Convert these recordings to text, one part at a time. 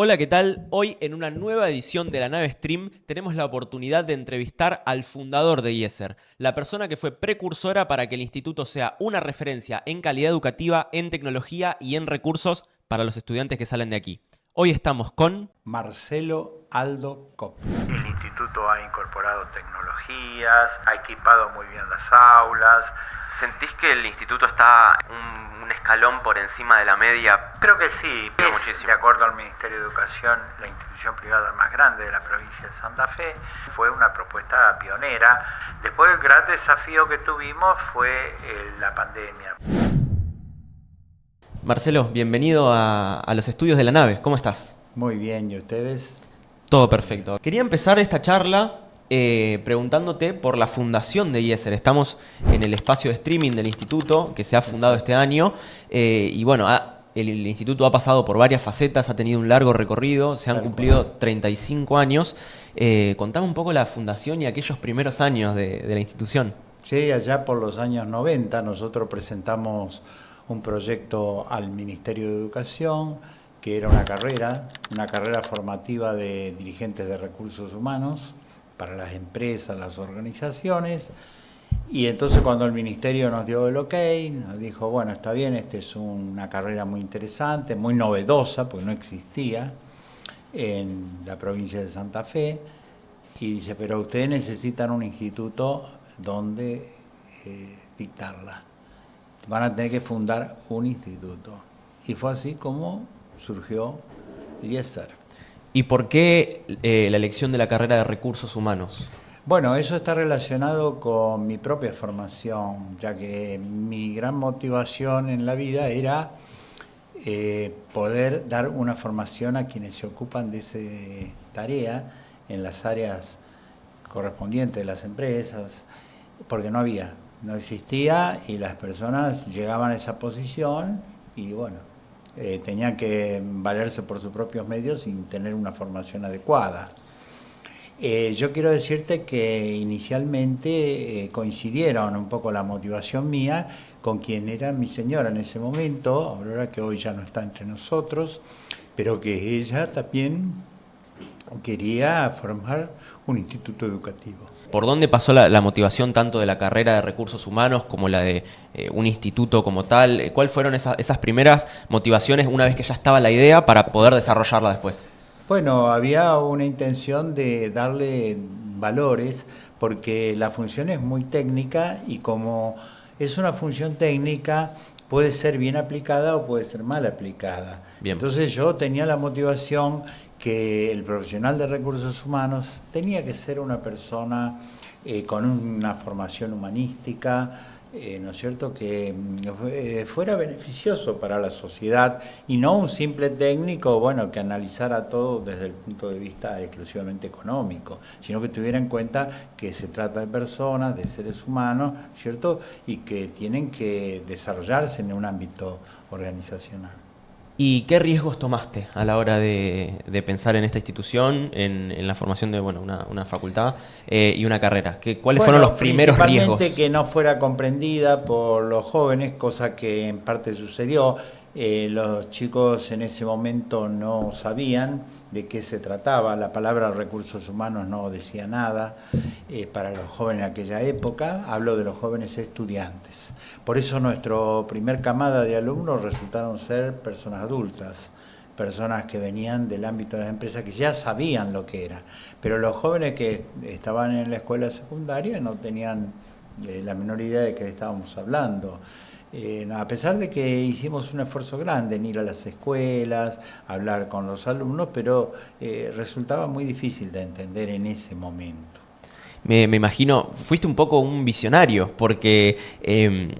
Hola, ¿qué tal? Hoy en una nueva edición de La Nave Stream tenemos la oportunidad de entrevistar al fundador de IESER, la persona que fue precursora para que el instituto sea una referencia en calidad educativa, en tecnología y en recursos para los estudiantes que salen de aquí. Hoy estamos con Marcelo Aldo Cop. El instituto ha incorporado tecnologías, ha equipado muy bien las aulas. ¿Sentís que el instituto está un escalón por encima de la media? Creo que sí, es, Muchísimo. de acuerdo al Ministerio de Educación, la institución privada más grande de la provincia de Santa Fe. Fue una propuesta pionera. Después el gran desafío que tuvimos fue la pandemia. Marcelo, bienvenido a los estudios de La Nave. ¿Cómo estás? Muy bien, ¿y ustedes? Todo perfecto. Quería empezar esta charla preguntándote por la fundación de IESER. Estamos en el espacio de streaming del instituto que se ha fundado este año y bueno, el instituto ha pasado por varias facetas, ha tenido un largo recorrido, se han Tal cumplido cual. 35 años. Contame un poco la fundación y aquellos primeros años de la institución. Sí, allá por los años 90 nosotros presentamos un proyecto al Ministerio de Educación que era una carrera formativa de dirigentes de recursos humanos para las empresas, las organizaciones. Y entonces cuando el Ministerio nos dio el ok, nos dijo, bueno, está bien, esta es una carrera muy interesante, muy novedosa, porque no existía en la provincia de Santa Fe. Y dice, pero ustedes necesitan un instituto donde dictarla. Van a tener que fundar un instituto. Y fue así como surgió IESER. ¿Y por qué la elección de la carrera de recursos humanos? Bueno, eso está relacionado con mi propia formación, ya que mi gran motivación en la vida era poder dar una formación a quienes se ocupan de esa tarea en las áreas correspondientes de las empresas, porque no existía y las personas llegaban a esa posición y bueno, tenían que valerse por sus propios medios sin tener una formación adecuada. Yo quiero decirte que inicialmente coincidieron un poco la motivación mía con quien era mi señora en ese momento, Aurora, que hoy ya no está entre nosotros, pero que ella también quería formar un instituto educativo. ¿Por dónde pasó la motivación tanto de la carrera de recursos humanos como la de un instituto como tal? ¿Cuáles fueron esas primeras motivaciones una vez que ya estaba la idea para poder desarrollarla después? Bueno, había una intención de darle valores porque la función es muy técnica y como es una función técnica puede ser bien aplicada o puede ser mal aplicada. Bien. Entonces yo tenía la motivación que el profesional de recursos humanos tenía que ser una persona con una formación humanística, ¿no es cierto?, que fuera beneficioso para la sociedad y no un simple técnico, bueno, que analizara todo desde el punto de vista exclusivamente económico, sino que tuviera en cuenta que se trata de personas, de seres humanos, ¿cierto?, y que tienen que desarrollarse en un ámbito organizacional. ¿Y qué riesgos tomaste a la hora de pensar en esta institución, en la formación de bueno, una facultad y una carrera? ¿Cuáles fueron los Bueno, primeros principalmente riesgos? que no fuera comprendida por los jóvenes, cosa que en parte sucedió. Los chicos en ese momento no sabían de qué se trataba, la palabra recursos humanos no decía nada para los jóvenes en aquella época, hablo de los jóvenes estudiantes. Por eso nuestra primer camada de alumnos resultaron ser personas adultas, personas que venían del ámbito de las empresas que ya sabían lo que era, pero los jóvenes que estaban en la escuela secundaria no tenían la menor idea de qué estábamos hablando. A pesar de que hicimos un esfuerzo grande en ir a las escuelas, hablar con los alumnos, pero resultaba muy difícil de entender en ese momento. Me imagino, fuiste un poco un visionario, porque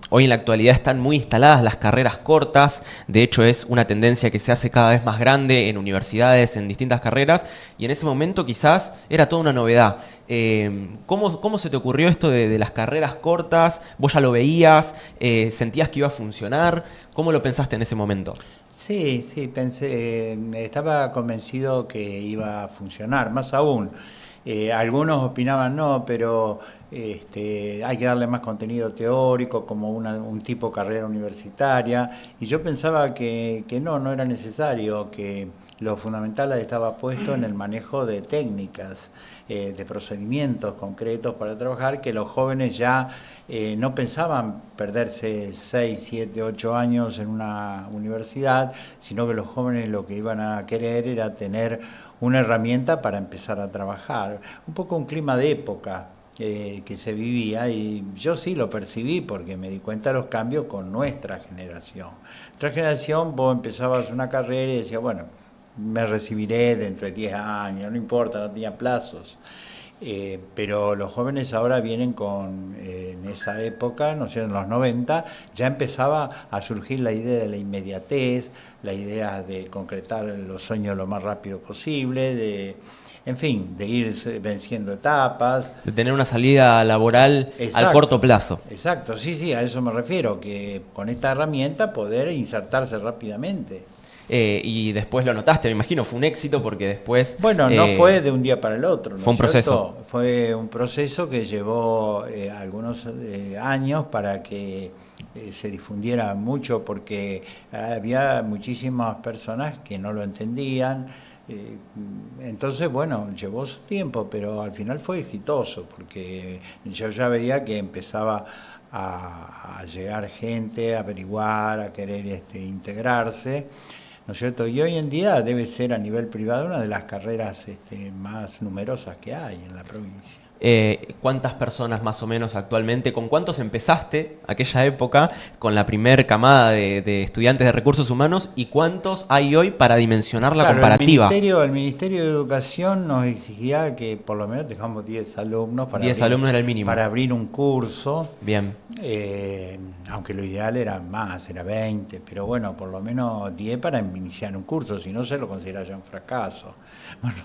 hoy en la actualidad están muy instaladas las carreras cortas, de hecho es una tendencia que se hace cada vez más grande en universidades, en distintas carreras, y en ese momento quizás era toda una novedad. ¿Cómo se te ocurrió esto de las carreras cortas? ¿Vos ya lo veías? ¿Sentías que iba a funcionar? ¿Cómo lo pensaste en ese momento? Sí, sí, pensé, estaba convencido que iba a funcionar, más aún. Algunos opinaban no, pero hay que darle más contenido teórico, como un tipo carrera universitaria, y yo pensaba que no era necesario, que lo fundamental estaba puesto en el manejo de técnicas, de procedimientos concretos para trabajar, que los jóvenes ya no pensaban perderse 6, 7, 8 años en una universidad, sino que los jóvenes lo que iban a querer era tener una herramienta para empezar a trabajar. Un poco un clima de época que se vivía, y yo sí lo percibí porque me di cuenta de los cambios con nuestra generación. Nuestra generación, vos empezabas una carrera y decías, bueno, me recibiré dentro de 10 años, no importa, no tenía plazos. Pero los jóvenes ahora vienen con, en esa época, no sé, en los 90, ya empezaba a surgir la idea de la inmediatez, la idea de concretar los sueños lo más rápido posible, en fin, de ir venciendo etapas. De tener una salida laboral al corto plazo. Exacto, sí, sí, a eso me refiero, que con esta herramienta poder insertarse rápidamente. Y después lo notaste, me imagino, fue un éxito porque después... Bueno, no fue de un día para el otro, ¿no? Fue un proceso. Fue un proceso que llevó algunos años para que se difundiera mucho, porque había muchísimas personas que no lo entendían. Entonces, bueno, llevó su tiempo, pero al final fue exitoso, porque yo ya veía que empezaba a llegar gente, a averiguar, a querer integrarse, ¿no es cierto? Y hoy en día debe ser a nivel privado una de las carreras más numerosas que hay en la provincia. ¿Cuántas personas más o menos actualmente? ¿Con cuántos empezaste aquella época con la primer camada de estudiantes de recursos humanos? ¿Y cuántos hay hoy para dimensionar la comparativa? El Ministerio de Educación nos exigía que por lo menos tengamos 10 alumnos para 10 alumnos era el mínimo. Para abrir un curso. Bien. Aunque lo ideal era más, era 20, pero bueno, por lo menos 10 para iniciar un curso, si no se lo considera ya un fracaso. Bueno,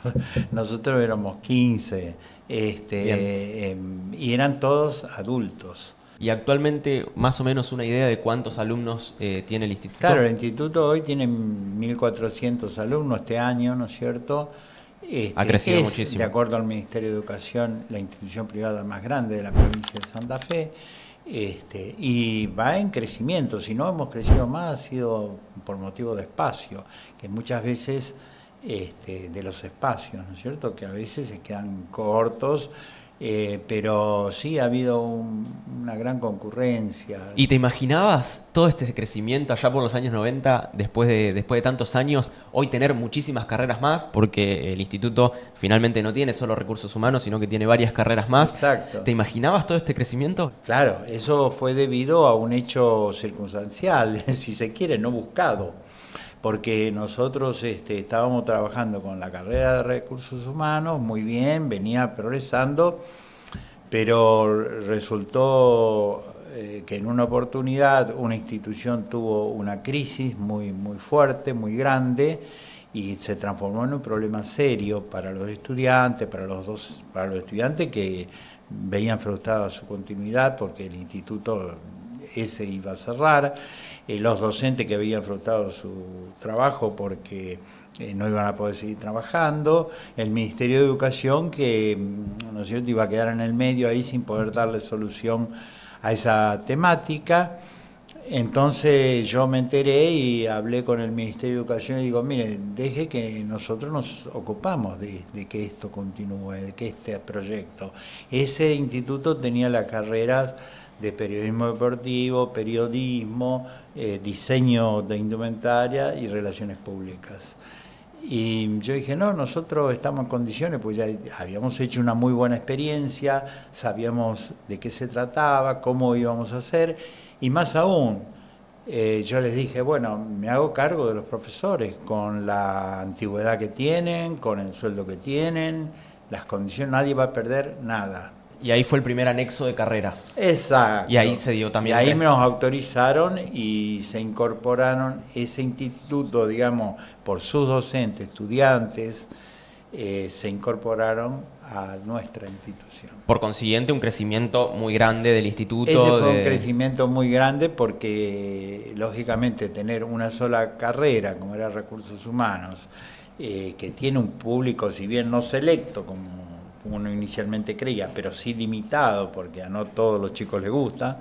nosotros éramos 15. Y eran todos adultos. ¿Y actualmente más o menos una idea de cuántos alumnos tiene el instituto? Claro, el instituto hoy tiene 1.400 alumnos este año, ¿no es cierto? Ha crecido muchísimo. De acuerdo al Ministerio de Educación, la institución privada más grande de la provincia de Santa Fe. Y va en crecimiento. Si no hemos crecido más, ha sido por motivo de espacio, que muchas veces de los espacios, ¿no es cierto?, que a veces se quedan cortos, pero sí ha habido una gran concurrencia. ¿Y te imaginabas todo este crecimiento allá por los años 90, después de tantos años, hoy tener muchísimas carreras más? Porque el instituto finalmente no tiene solo recursos humanos, sino que tiene varias carreras más. Exacto. ¿Te imaginabas todo este crecimiento? Claro, eso fue debido a un hecho circunstancial, si se quiere, no buscado. Porque nosotros estábamos trabajando con la carrera de recursos humanos, muy bien, venía progresando, pero resultó que en una oportunidad una institución tuvo una crisis muy, muy fuerte, muy grande, y se transformó en un problema serio para los estudiantes, para los estudiantes que veían frustrada su continuidad porque el instituto ese iba a cerrar, los docentes que habían frustrado su trabajo porque no iban a poder seguir trabajando, el Ministerio de Educación que, ¿no es cierto?, iba a quedar en el medio ahí sin poder darle solución a esa temática. Entonces yo me enteré y hablé con el Ministerio de Educación y digo, mire, deje que nosotros nos ocupamos de que esto continúe, de que este proyecto. Ese instituto tenía las carreras de periodismo deportivo, periodismo, diseño de indumentaria y relaciones públicas. Y yo dije, no, nosotros estamos en condiciones, pues ya habíamos hecho una muy buena experiencia, sabíamos de qué se trataba, cómo íbamos a hacer, y más aún, yo les dije, bueno, me hago cargo de los profesores, con la antigüedad que tienen, con el sueldo que tienen, las condiciones, nadie va a perder nada. Y ahí fue el primer anexo de carreras. Exacto. Y ahí se dio también. Y ahí nos autorizaron y se incorporaron ese instituto, digamos, por sus docentes, estudiantes, se incorporaron a nuestra institución. Por consiguiente, un crecimiento muy grande del instituto. Ese fue un crecimiento muy grande porque, lógicamente, tener una sola carrera, como era Recursos Humanos, que tiene un público, si bien no selecto, como uno inicialmente creía, pero sí limitado, porque a no todos los chicos les gusta,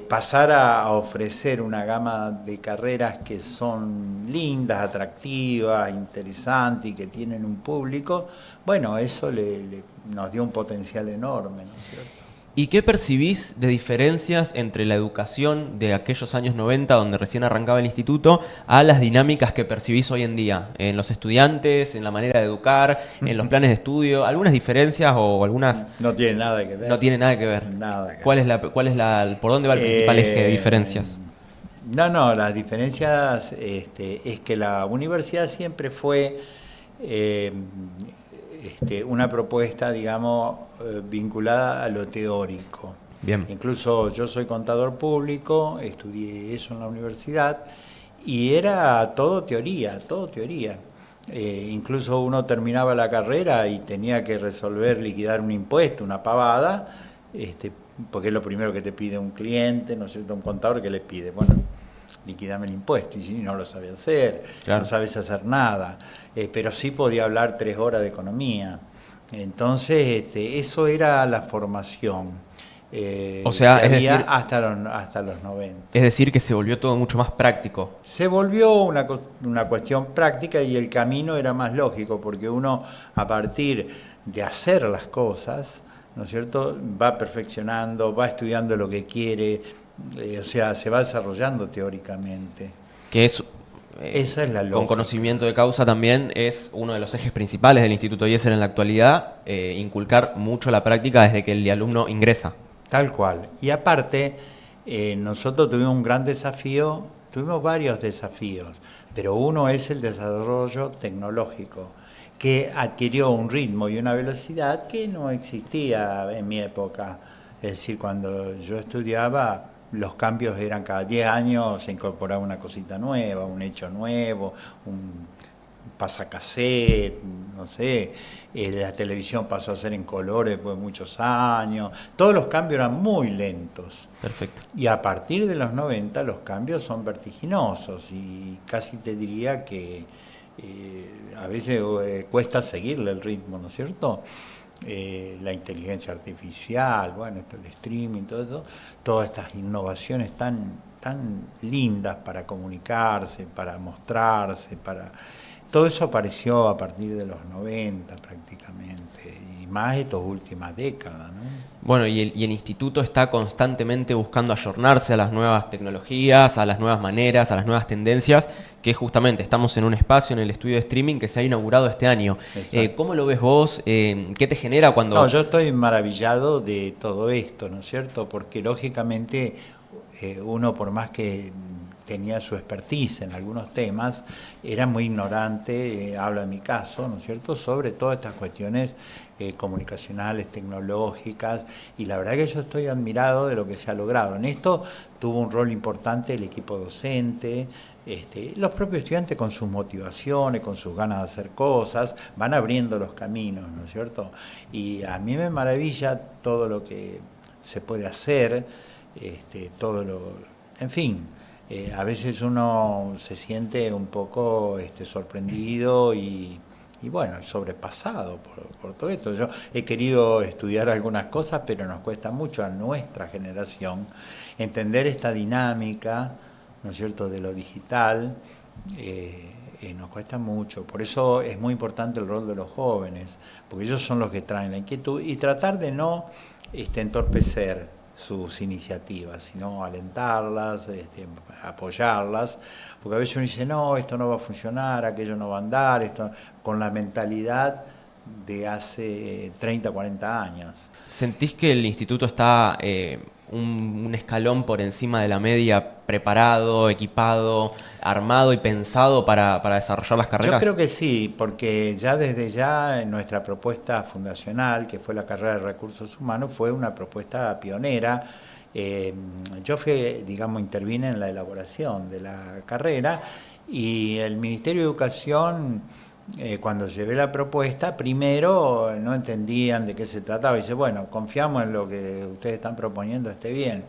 pasar a ofrecer una gama de carreras que son lindas, atractivas, interesantes y que tienen un público, bueno, eso nos dio un potencial enorme, ¿no es cierto? ¿Y qué percibís de diferencias entre la educación de aquellos años 90, donde recién arrancaba el instituto, a las dinámicas que percibís hoy en día? En los estudiantes, en la manera de educar, en los planes de estudio. ¿Algunas diferencias o algunas...? No tiene nada que ver. No tiene nada que ver. Nada que ¿Cuál ver. es por dónde va el principal eje de diferencias? No, las diferencias es que la universidad siempre fue una propuesta, digamos, vinculada a lo teórico. Bien. Incluso yo soy contador público, estudié eso en la universidad y era todo teoría, todo teoría. Incluso uno terminaba la carrera y tenía que resolver, liquidar un impuesto, una pavada, porque es lo primero que te pide un cliente, ¿no es cierto? Un contador que le pide, bueno, liquidame el impuesto, y si no lo sabía hacer, claro. No sabes hacer nada, pero sí podía hablar 3 horas de economía. Entonces, eso era la formación. O sea, que es había decir, hasta los 90. es decir, que se volvió todo mucho más práctico. Se volvió una cuestión práctica y el camino era más lógico, porque uno a partir de hacer las cosas, ¿no es cierto?, va perfeccionando, va estudiando lo que quiere, o sea, se va desarrollando teóricamente. Que es, Esa es la lógica. con conocimiento de causa también, es uno de los ejes principales del Instituto IESER en la actualidad, inculcar mucho la práctica desde que el alumno ingresa. Tal cual. Y aparte, nosotros tuvimos un gran desafío, tuvimos varios desafíos, pero uno es el desarrollo tecnológico, que adquirió un ritmo y una velocidad que no existía en mi época. Es decir, cuando yo estudiaba, los cambios eran cada 10 años, se incorporaba una cosita nueva, un hecho nuevo, un pasacassette, no sé, la televisión pasó a ser en colores después de muchos años, todos los cambios eran muy lentos. Perfecto. Y a partir de los 90 los cambios son vertiginosos y casi te diría que a veces cuesta seguirle el ritmo, ¿no es cierto? La inteligencia artificial, bueno, esto, el streaming, todo eso, todas estas innovaciones tan lindas para comunicarse, para mostrarse, todo eso apareció a partir de los 90 prácticamente, y más estas últimas décadas, ¿no? Bueno, y el instituto está constantemente buscando ayornarse a las nuevas tecnologías, a las nuevas maneras, a las nuevas tendencias, que justamente estamos en un espacio en el estudio de streaming que se ha inaugurado este año. ¿Cómo lo ves vos? ¿Qué te genera cuando...? No, yo estoy maravillado de todo esto, ¿no es cierto? Porque lógicamente uno, por más que tenía su expertise en algunos temas, era muy ignorante, hablo en mi caso, ¿no es cierto?, sobre todas estas cuestiones comunicacionales, tecnológicas, y la verdad que yo estoy admirado de lo que se ha logrado. En esto tuvo un rol importante el equipo docente, los propios estudiantes con sus motivaciones, con sus ganas de hacer cosas, van abriendo los caminos, ¿no es cierto? Y a mí me maravilla todo lo que se puede hacer, en fin. A veces uno se siente un poco sorprendido y bueno, sobrepasado por todo esto. Yo he querido estudiar algunas cosas, pero nos cuesta mucho a nuestra generación entender esta dinámica, ¿no es cierto?, de lo digital. Nos cuesta mucho. Por eso es muy importante el rol de los jóvenes, porque ellos son los que traen la inquietud y tratar de no entorpecer sus iniciativas, sino alentarlas, apoyarlas, porque a veces uno dice, no, esto no va a funcionar, aquello no va a andar, esto, con la mentalidad de hace 30, 40 años. ¿Sentís que el instituto está un escalón por encima de la media, preparado, equipado, armado y pensado para desarrollar las carreras? Yo creo que sí, porque desde ya nuestra propuesta fundacional, que fue la carrera de Recursos Humanos, fue una propuesta pionera. Yo intervine en la elaboración de la carrera y el Ministerio de Educación, cuando llevé la propuesta, primero no entendían de qué se trataba. Dice, bueno, confiamos en lo que ustedes están proponiendo, esté bien.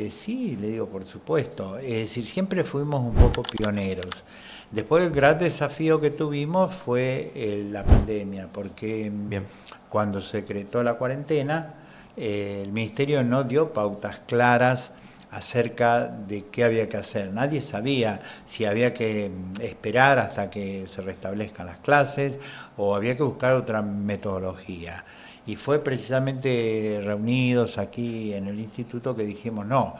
Sí, le digo, por supuesto. Es decir, siempre fuimos un poco pioneros. Después el gran desafío que tuvimos fue la pandemia, porque Bien. cuando se decretó la cuarentena el ministerio no dio pautas claras acerca de qué había que hacer. Nadie sabía si había que esperar hasta que se restablezcan las clases o había que buscar otra metodología. Y fue precisamente reunidos aquí en el instituto que dijimos, no,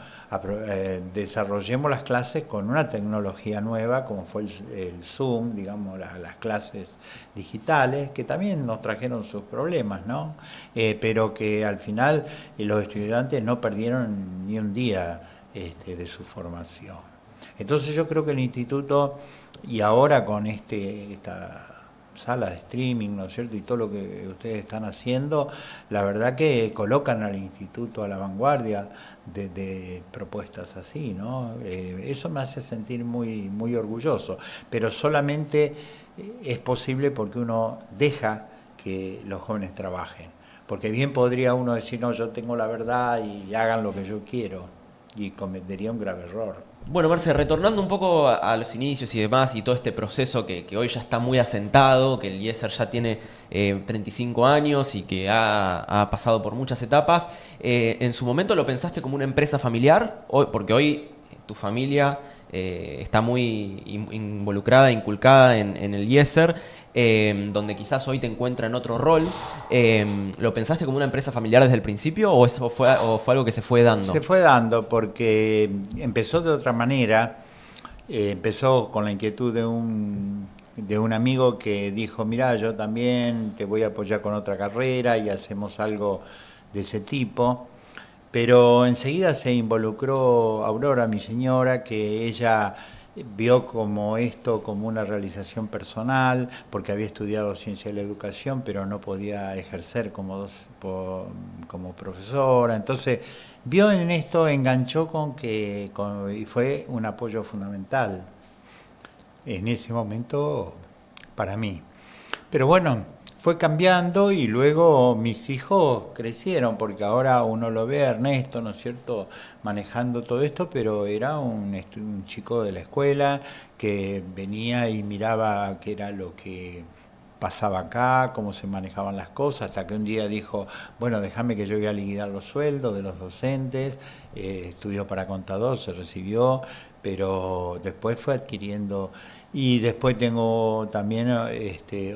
desarrollemos las clases con una tecnología nueva, como fue el Zoom, digamos, las clases digitales, que también nos trajeron sus problemas, ¿no? Pero que al final los estudiantes no perdieron ni un día de su formación. Entonces yo creo que el instituto, y ahora con esta sala de streaming, ¿no es cierto? Y todo lo que ustedes están haciendo, la verdad que colocan al instituto a la vanguardia de propuestas así, ¿no? Eso me hace sentir muy, muy orgulloso, pero solamente es posible porque uno deja que los jóvenes trabajen, porque bien podría uno decir, no, yo tengo la verdad y hagan lo que yo quiero, y cometería un grave error. Bueno, Marce, retornando un poco a los inicios y demás, y todo este proceso que hoy ya está muy asentado, que el IESER ya tiene 35 años y que ha pasado por muchas etapas, ¿en su momento lo pensaste como una empresa familiar? Porque hoy tu familia está muy involucrada, inculcada en el IESER, donde quizás hoy te encuentra en otro rol. ¿Lo pensaste como una empresa familiar desde el principio o eso fue algo que se fue dando? Se fue dando porque empezó de otra manera. Empezó con la inquietud de un amigo que dijo, mira, yo también te voy a apoyar con otra carrera y hacemos algo de ese tipo. Pero enseguida se involucró Aurora, mi señora, que ella vio como esto como una realización personal, porque había estudiado ciencia de la educación, pero no podía ejercer como profesora. Entonces vio en esto, enganchó y fue un apoyo fundamental en ese momento para mí. Pero bueno, fue cambiando y luego mis hijos crecieron, porque ahora uno lo ve a Ernesto, ¿no es cierto?, manejando todo esto, pero era un chico de la escuela que venía y miraba qué era lo que pasaba acá, cómo se manejaban las cosas, hasta que un día dijo, bueno, déjame que yo voy a liquidar los sueldos de los docentes, estudió para contador, se recibió, pero después fue adquiriendo. Y después tengo también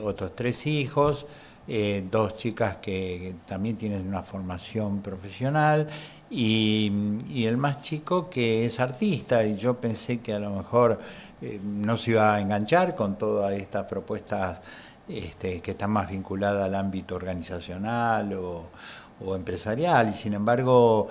otros 3 hijos, 2 chicas que también tienen una formación profesional y el más chico que es artista, y yo pensé que a lo mejor no se iba a enganchar con todas estas propuestas que están más vinculadas al ámbito organizacional o empresarial, y sin embargo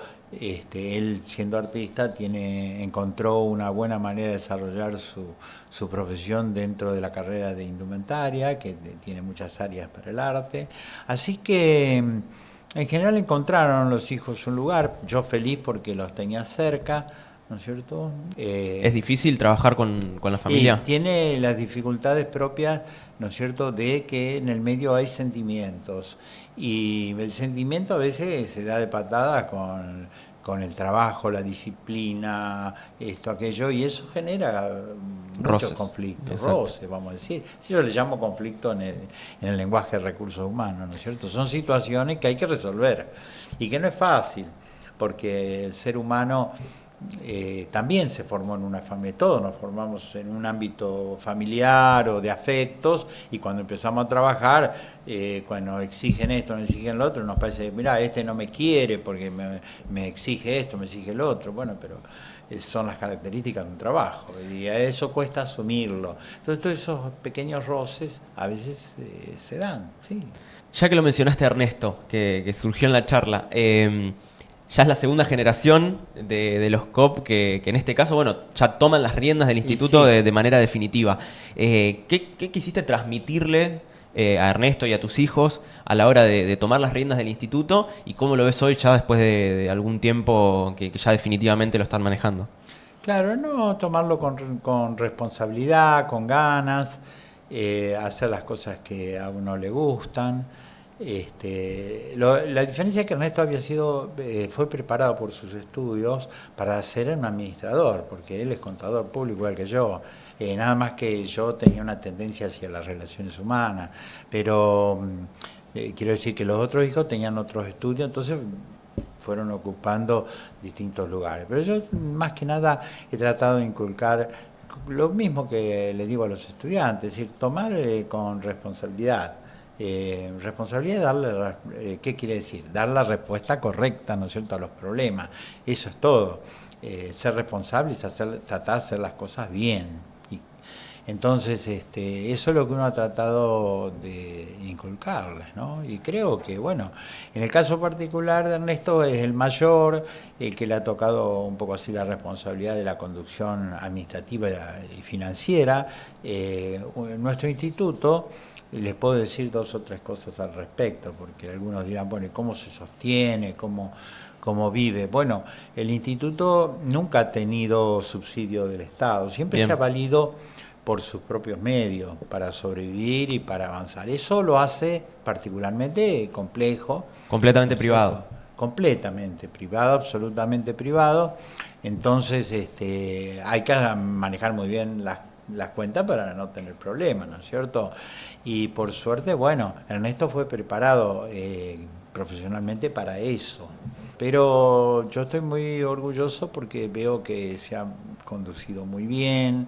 él, siendo artista, encontró una buena manera de desarrollar su profesión dentro de la carrera de indumentaria, que tiene muchas áreas para el arte. Así que en general encontraron los hijos un lugar, yo feliz porque los tenía cerca, ¿no es cierto? ¿Es difícil trabajar con la familia? Y tiene las dificultades propias, ¿no es cierto?, de que en el medio hay sentimientos. Y el sentimiento a veces se da de patadas con el trabajo, la disciplina, esto, aquello, y eso genera muchos conflictos, roces, vamos a decir. Yo le llamo conflicto en el lenguaje de recursos humanos, ¿no es cierto? Son situaciones que hay que resolver y que no es fácil, porque el ser humano también se formó en una familia, todos nos formamos en un ámbito familiar o de afectos, y cuando empezamos a trabajar, cuando exigen esto, nos exigen lo otro, nos parece, mira, este no me quiere porque me exige esto, me exige lo otro. Bueno, pero son las características de un trabajo y a eso cuesta asumirlo. Entonces todos esos pequeños roces a veces se dan, sí. Ya que lo mencionaste, Ernesto, que surgió en la charla, ya es la segunda generación de los COP que en este caso, bueno, ya toman las riendas del instituto sí, de manera definitiva. ¿Qué quisiste transmitirle a Ernesto y a tus hijos a la hora de tomar las riendas del instituto, y cómo lo ves hoy ya después de algún tiempo que ya definitivamente lo están manejando? Claro, no tomarlo con responsabilidad, con ganas, hacer las cosas que a uno le gustan. La diferencia es que Ernesto fue preparado por sus estudios para ser un administrador, porque él es contador público igual que yo. Nada más que yo tenía una tendencia hacia las relaciones humanas, pero quiero decir que los otros hijos tenían otros estudios, entonces fueron ocupando distintos lugares. Pero yo más que nada he tratado de inculcar lo mismo que le digo a los estudiantes, es decir, tomar con responsabilidad. Responsabilidad es darle, ¿qué quiere decir? Dar la respuesta correcta, ¿no es cierto?, a los problemas. Eso es todo. Ser responsable es tratar de hacer las cosas bien. Entonces, eso es lo que uno ha tratado de inculcarles, ¿no? Y creo que, bueno, en el caso particular de Ernesto es el mayor, el que le ha tocado un poco así la responsabilidad de la conducción administrativa y financiera. Nuestro instituto, les puedo decir 2 o 3 cosas al respecto, porque algunos dirán, bueno, ¿y cómo se sostiene? ¿Cómo vive? Bueno, el instituto nunca ha tenido subsidio del Estado, siempre se ha Bien, valido por sus propios medios para sobrevivir y para avanzar. Eso lo hace particularmente complejo, ¿no completamente es cierto? privado. Completamente privado, absolutamente privado. Entonces, hay que manejar muy bien las cuentas para no tener problemas, ¿no es cierto? Y por suerte, bueno, Ernesto fue preparado profesionalmente para eso. Pero yo estoy muy orgulloso porque veo que se ha conducido muy bien.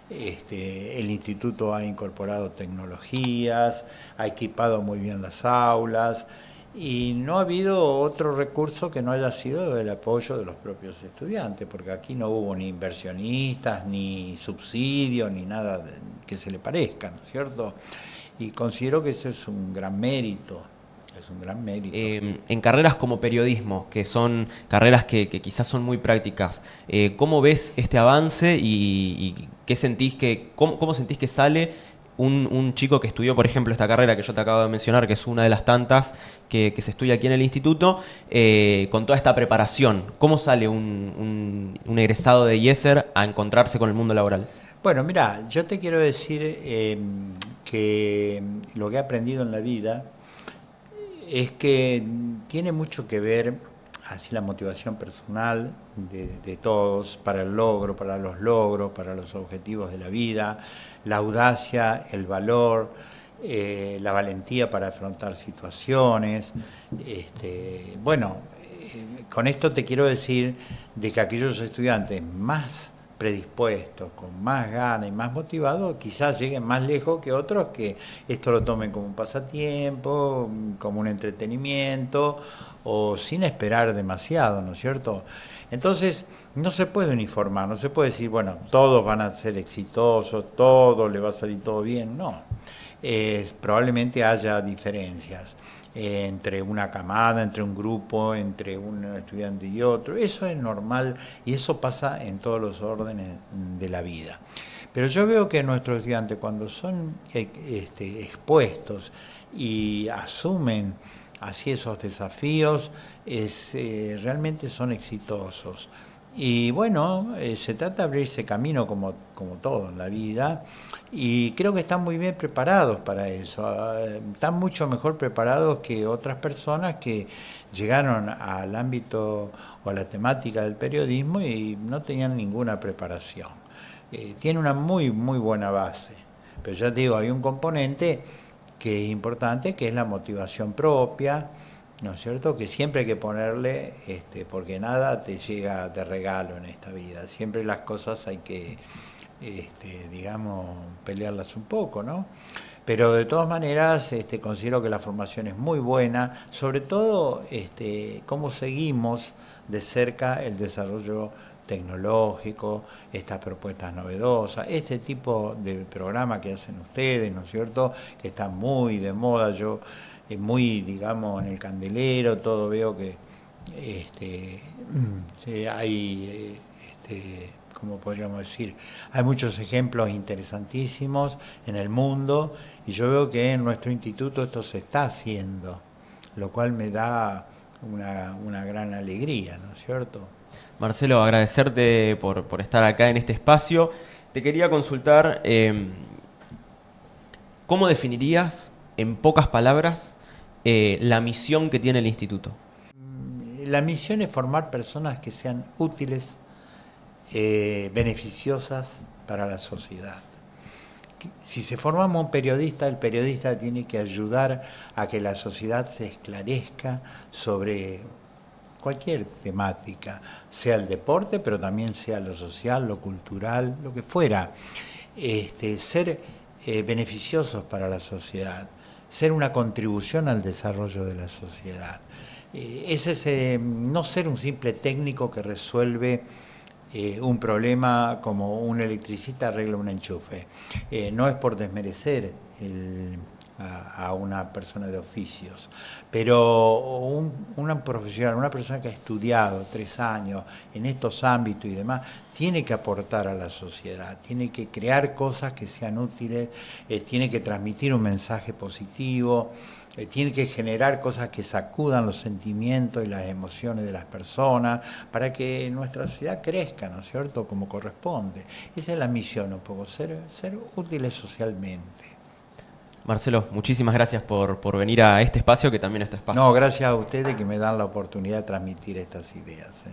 El instituto ha incorporado tecnologías, ha equipado muy bien las aulas y no ha habido otro recurso que no haya sido el apoyo de los propios estudiantes, porque aquí no hubo ni inversionistas, ni subsidios, ni nada que se le parezca, ¿no es cierto? Y considero que eso es un gran mérito, es un gran mérito. En carreras como periodismo, que son carreras que quizás son muy prácticas, ¿cómo ves este avance y qué sentís cómo sentís que sale un chico que estudió, por ejemplo, esta carrera que yo te acabo de mencionar, que es una de las tantas que se estudia aquí en el instituto, con toda esta preparación? ¿Cómo sale un egresado de IESER a encontrarse con el mundo laboral? Bueno, mira, yo te quiero decir que lo que he aprendido en la vida es que tiene mucho que ver así la motivación personal de todos para el logro, para los logros, para los objetivos de la vida, la audacia, el valor, la valentía para afrontar situaciones. Bueno, con esto te quiero decir de que aquellos estudiantes más predispuestos, con más ganas y más motivados, quizás lleguen más lejos que otros que esto lo tomen como un pasatiempo, como un entretenimiento o sin esperar demasiado, ¿no es cierto? Entonces, no se puede uniformar, no se puede decir, bueno, todos van a ser exitosos, todo le va a salir todo bien, no. Probablemente haya diferencias entre una camada, entre un grupo, entre un estudiante y otro. Eso es normal y eso pasa en todos los órdenes de la vida. Pero yo veo que nuestros estudiantes cuando son expuestos y asumen así esos desafíos, realmente son exitosos. Y bueno, se trata de abrirse camino como todo en la vida y creo que están muy bien preparados para eso. Están mucho mejor preparados que otras personas que llegaron al ámbito o a la temática del periodismo y no tenían ninguna preparación. Tiene una muy buena base, pero ya te digo, hay un componente que es importante, que es la motivación propia, ¿no es cierto? Que siempre hay que ponerle, porque nada te llega de regalo en esta vida. Siempre las cosas hay que, digamos, pelearlas un poco, ¿no? Pero de todas maneras, considero que la formación es muy buena, sobre todo cómo seguimos de cerca el desarrollo tecnológico, estas propuestas novedosas, este tipo de programa que hacen ustedes, ¿no es cierto?, que está muy de moda. Yo muy, digamos, en el candelero, todo veo que sí, hay, ¿cómo podríamos decir? Hay muchos ejemplos interesantísimos en el mundo y yo veo que en nuestro instituto esto se está haciendo, lo cual me da una gran alegría, ¿no es cierto? Marcelo, agradecerte por estar acá en este espacio. Te quería consultar, ¿cómo definirías, en pocas palabras, la misión que tiene el instituto? La misión es formar personas que sean útiles, beneficiosas para la sociedad. Si se formamos un periodista, el periodista tiene que ayudar a que la sociedad se esclarezca sobre cualquier temática, sea el deporte, pero también sea lo social, lo cultural, lo que fuera. Ser beneficiosos para la sociedad, ser una contribución al desarrollo de la sociedad. No ser un simple técnico que resuelve un problema como un electricista arregla un enchufe. No es por desmerecer a una persona de oficios, pero una profesional, una persona que ha estudiado 3 años en estos ámbitos y demás, tiene que aportar a la sociedad, tiene que crear cosas que sean útiles, tiene que transmitir un mensaje positivo, tiene que generar cosas que sacudan los sentimientos y las emociones de las personas para que nuestra sociedad crezca, ¿no es cierto?, como corresponde. Esa es la misión un poco, ser útiles socialmente. Marcelo, muchísimas gracias por venir a este espacio que también es tu espacio. No, gracias a ustedes que me dan la oportunidad de transmitir estas ideas.